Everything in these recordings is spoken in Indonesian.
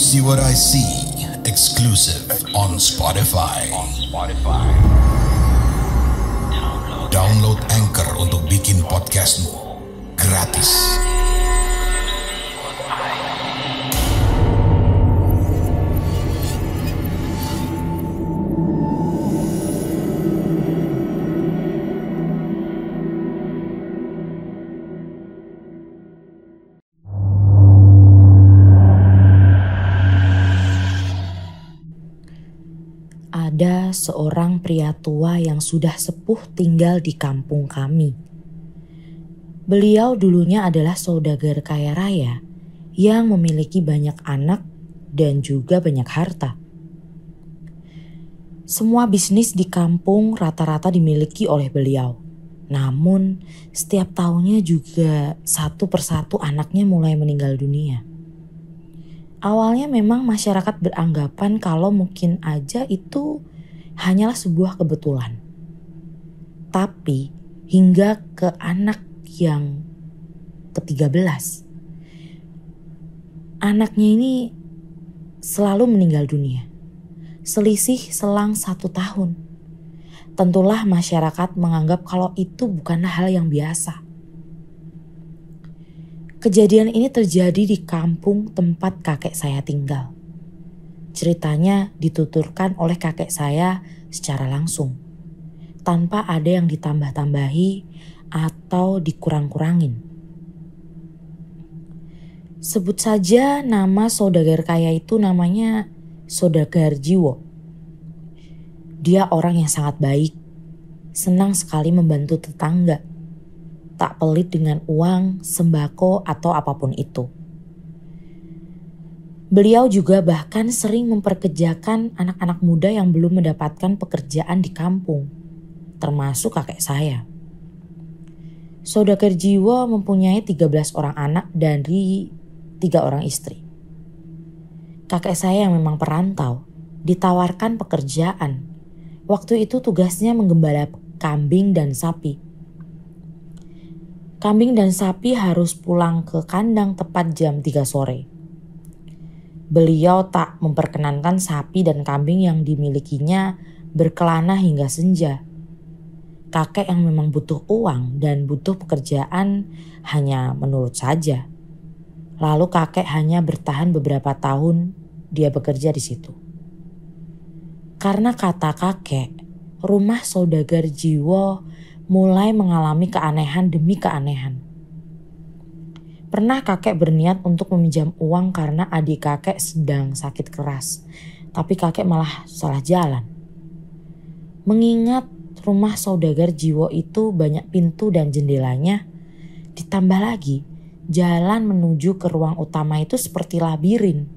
See What I See, exclusive on Spotify. Download Anchor untuk bikin podcastmu gratis. Ada seorang pria tua yang sudah sepuh tinggal di kampung kami. Beliau dulunya adalah saudagar kaya raya yang memiliki banyak anak dan juga banyak harta. Semua bisnis di kampung rata-rata dimiliki oleh beliau. Namun setiap tahunnya juga satu persatu anaknya mulai meninggal dunia. Awalnya memang masyarakat beranggapan kalau mungkin aja itu hanyalah sebuah kebetulan. Tapi hingga ke anak yang ke-13, anaknya ini selalu meninggal dunia. Selisih selang 1 tahun. Tentulah masyarakat menganggap kalau itu bukanlah hal yang biasa. Kejadian ini terjadi di kampung tempat kakek saya tinggal. Ceritanya dituturkan oleh kakek saya secara langsung, tanpa ada yang ditambah-tambahi atau dikurang-kurangin. Sebut saja nama saudagar kaya itu namanya Saudagar Jiwo. Dia orang yang sangat baik, senang sekali membantu tetangga. Tak pelit dengan uang, sembako, atau apapun itu. Beliau juga bahkan sering memperkerjakan anak-anak muda yang belum mendapatkan pekerjaan di kampung, termasuk kakek saya. Saudagar Jiwo mempunyai 13 orang anak dari 3 orang istri. Kakek saya yang memang perantau, ditawarkan pekerjaan. Waktu itu tugasnya menggembala kambing dan sapi. Kambing dan sapi harus pulang ke kandang tepat jam 3 sore. Beliau tak memperkenankan sapi dan kambing yang dimilikinya berkelana hingga senja. Kakek yang memang butuh uang dan butuh pekerjaan hanya menurut saja. Lalu kakek hanya bertahan beberapa tahun dia bekerja di situ. Karena kata kakek, rumah saudagar Jiwo mulai mengalami keanehan demi keanehan. Pernah kakek berniat untuk meminjam uang karena adik kakek sedang sakit keras, tapi kakek malah salah jalan. Mengingat rumah saudagar Jiwo itu banyak pintu dan jendelanya, ditambah lagi jalan menuju ke ruang utama itu seperti labirin.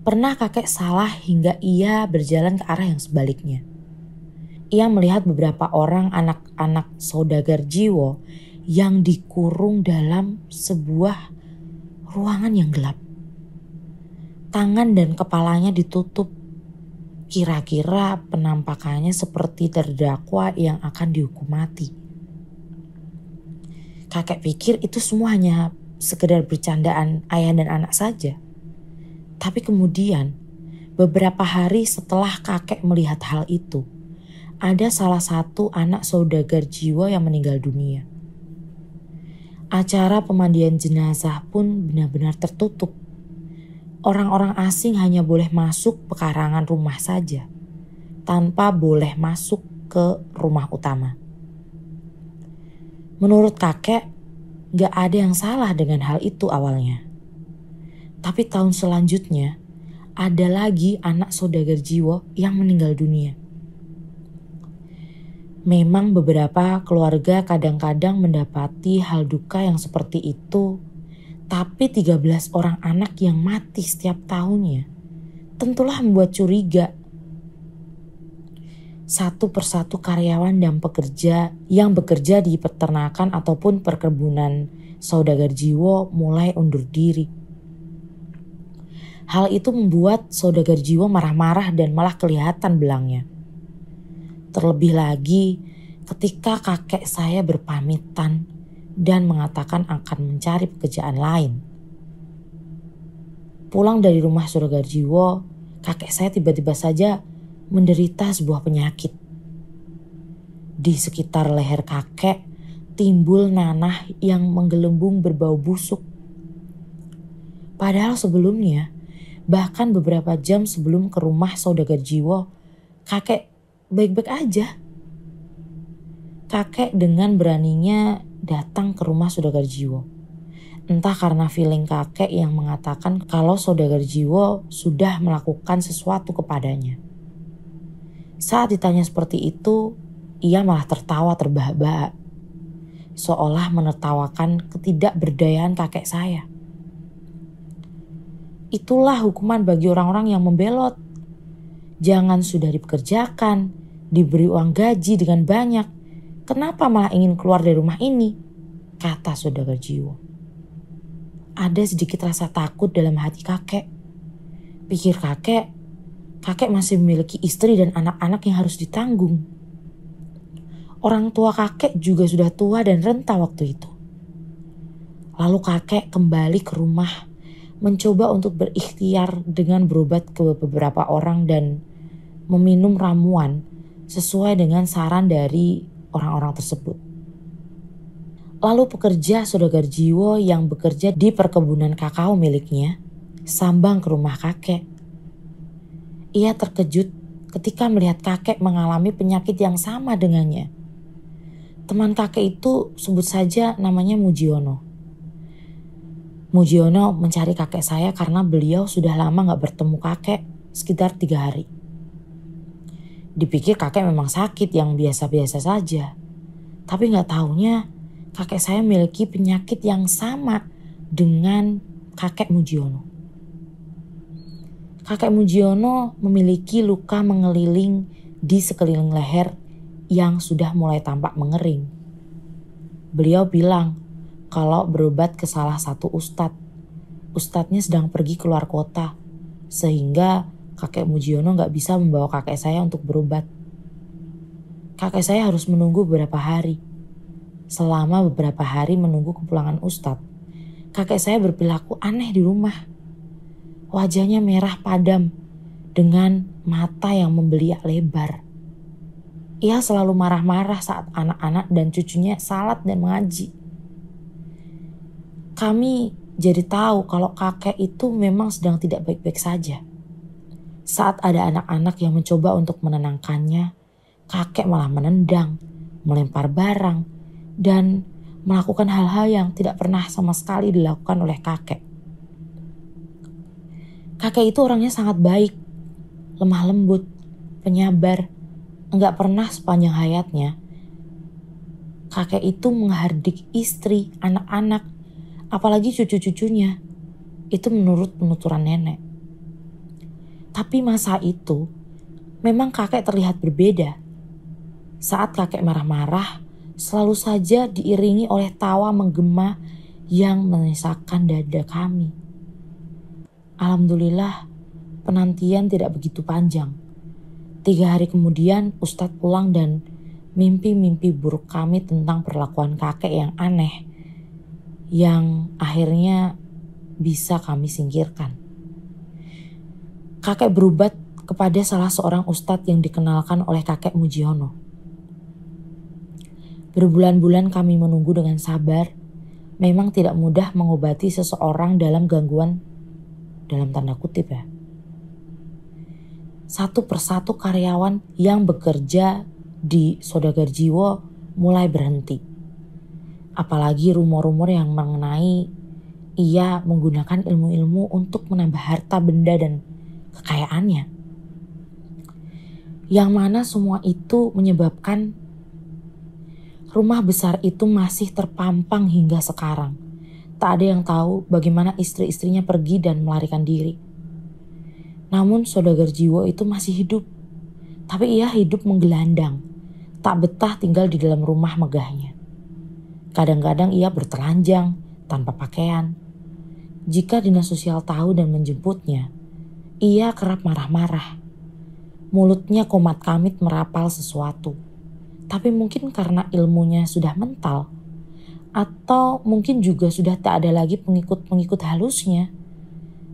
Pernah kakek salah hingga ia berjalan ke arah yang sebaliknya. Ia melihat beberapa orang anak-anak saudagar Jiwo yang dikurung dalam sebuah ruangan yang gelap. Tangan dan kepalanya ditutup. Kira-kira penampakannya seperti terdakwa yang akan dihukum mati. Kakek pikir itu semua hanya sekedar bercandaan ayah dan anak saja. Tapi kemudian beberapa hari setelah kakek melihat hal itu, ada salah satu anak saudagar Jiwo yang meninggal dunia. Acara pemandian jenazah pun benar-benar tertutup. Orang-orang asing hanya boleh masuk pekarangan rumah saja, tanpa boleh masuk ke rumah utama. Menurut kakek, gak ada yang salah dengan hal itu awalnya. Tapi tahun selanjutnya, ada lagi anak saudagar Jiwo yang meninggal dunia. Memang beberapa keluarga kadang-kadang mendapati hal duka yang seperti itu, tapi 13 orang anak yang mati setiap tahunnya tentulah membuat curiga. Satu persatu karyawan dan pekerja yang bekerja di peternakan ataupun perkebunan saudagar Jiwo mulai undur diri. Hal itu membuat saudagar Jiwo marah-marah dan malah kelihatan belangnya. Terlebih lagi ketika kakek saya berpamitan dan mengatakan akan mencari pekerjaan lain. Pulang dari rumah Sudagarjiwo, kakek saya tiba-tiba saja menderita sebuah penyakit. Di sekitar leher kakek timbul nanah yang menggelembung berbau busuk. Padahal sebelumnya, bahkan beberapa jam sebelum ke rumah Sudagarjiwo, kakek baik-baik aja. Kakek dengan beraninya datang ke rumah Sudagarjiwo. Entah karena feeling kakek yang mengatakan kalau Sudagarjiwo sudah melakukan sesuatu kepadanya. Saat ditanya seperti itu, ia malah tertawa terbahak-bahak. Seolah menertawakan ketidakberdayaan kakek saya. Itulah hukuman bagi orang-orang yang membelot. Jangan sudah dipekerjakan, diberi uang gaji dengan banyak, kenapa malah ingin keluar dari rumah ini? Kata Sudagarjiwo. Ada sedikit rasa takut dalam hati kakek. Pikir kakek masih memiliki istri dan anak-anak yang harus ditanggung. Orang tua kakek juga sudah tua dan renta waktu itu. Lalu kakek kembali ke rumah, mencoba untuk berikhtiar dengan berobat ke beberapa orang dan meminum ramuan sesuai dengan saran dari orang-orang tersebut. Lalu pekerja Sudagarjiwo yang bekerja di perkebunan kakao miliknya sambang ke rumah kakek. Ia terkejut ketika melihat kakek mengalami penyakit yang sama dengannya. Teman kakek itu sebut saja namanya Mujiono. Mujiono mencari kakek saya karena beliau sudah lama gak bertemu kakek, sekitar 3 hari. Dipikir kakek memang sakit yang biasa-biasa saja. Tapi gak taunya kakek saya memiliki penyakit yang sama dengan kakek Mujiono. Kakek Mujiono memiliki luka mengeliling di sekeliling leher yang sudah mulai tampak mengering. Beliau bilang kalau berobat ke salah satu ustadz. Ustadznya sedang pergi keluar kota, sehingga kakek Mujiono gak bisa membawa kakek saya untuk berobat. Kakek saya harus menunggu beberapa hari. Selama beberapa hari menunggu kepulangan ustadz, kakek saya berperilaku aneh di rumah. Wajahnya merah padam dengan mata yang membeliak lebar. Ia selalu marah-marah saat anak-anak dan cucunya salat dan mengaji. Kami jadi tahu kalau kakek itu memang sedang tidak baik-baik saja. Saat ada anak-anak yang mencoba untuk menenangkannya, kakek malah menendang, melempar barang, dan melakukan hal-hal yang tidak pernah sama sekali dilakukan oleh kakek. Kakek itu orangnya sangat baik, lemah lembut, penyabar, enggak pernah sepanjang hayatnya. Kakek itu menghardik istri, anak-anak, apalagi cucu-cucunya. Itu menurut penuturan nenek. Tapi masa itu, memang kakek terlihat berbeda. Saat kakek marah-marah, selalu saja diiringi oleh tawa menggema yang menyisakan dada kami. Alhamdulillah, penantian tidak begitu panjang. 3 hari kemudian Ustadz pulang dan mimpi-mimpi buruk kami tentang perlakuan kakek yang aneh, yang akhirnya bisa kami singkirkan. Kakek berobat kepada salah seorang ustadz yang dikenalkan oleh kakek Mujiono. Berbulan-bulan kami menunggu dengan sabar. Memang tidak mudah mengobati seseorang dalam gangguan, dalam tanda kutip ya. Satu persatu karyawan yang bekerja di Sudagarjiwo mulai berhenti. Apalagi rumor-rumor yang mengenai ia menggunakan ilmu-ilmu untuk menambah harta benda dan kekayaannya. Yang mana semua itu menyebabkan rumah besar itu masih terpampang hingga sekarang. Tak ada yang tahu bagaimana istri-istrinya pergi dan melarikan diri. Namun Sudagarjiwo itu masih hidup. Tapi ia hidup menggelandang. Tak betah tinggal di dalam rumah megahnya. Kadang-kadang ia bertelanjang tanpa pakaian. Jika dinas sosial tahu dan menjemputnya, ia kerap marah-marah. Mulutnya komat kamit merapal sesuatu. Tapi mungkin karena ilmunya sudah mental, atau mungkin juga sudah tak ada lagi pengikut-pengikut halusnya,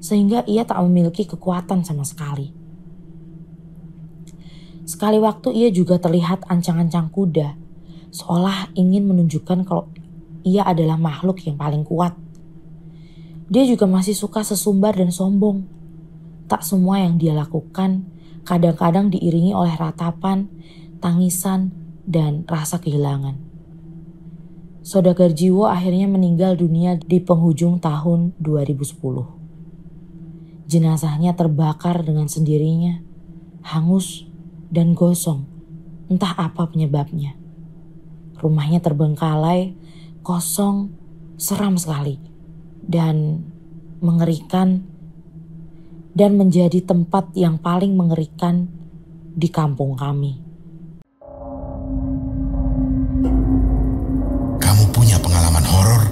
sehingga ia tak memiliki kekuatan sama sekali. Sekali waktu ia juga terlihat ancang-ancang kuda, seolah ingin menunjukkan kalau ia adalah makhluk yang paling kuat. Dia juga masih suka sesumbar dan sombong. Tak semua yang dia lakukan kadang-kadang diiringi oleh ratapan, tangisan, dan rasa kehilangan. Saudagar Jiwo akhirnya meninggal dunia di penghujung tahun 2010. Jenazahnya terbakar dengan sendirinya, hangus dan gosong, entah apa penyebabnya. Rumahnya terbengkalai, kosong, seram sekali, dan mengerikan, dan menjadi tempat yang paling mengerikan di kampung kami. Kamu punya pengalaman horor?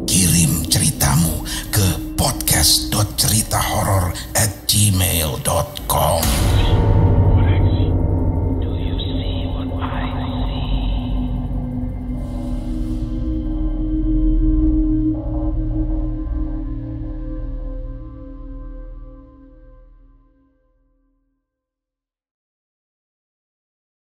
Kirim ceritamu ke podcast.ceritahoror@gmail.com.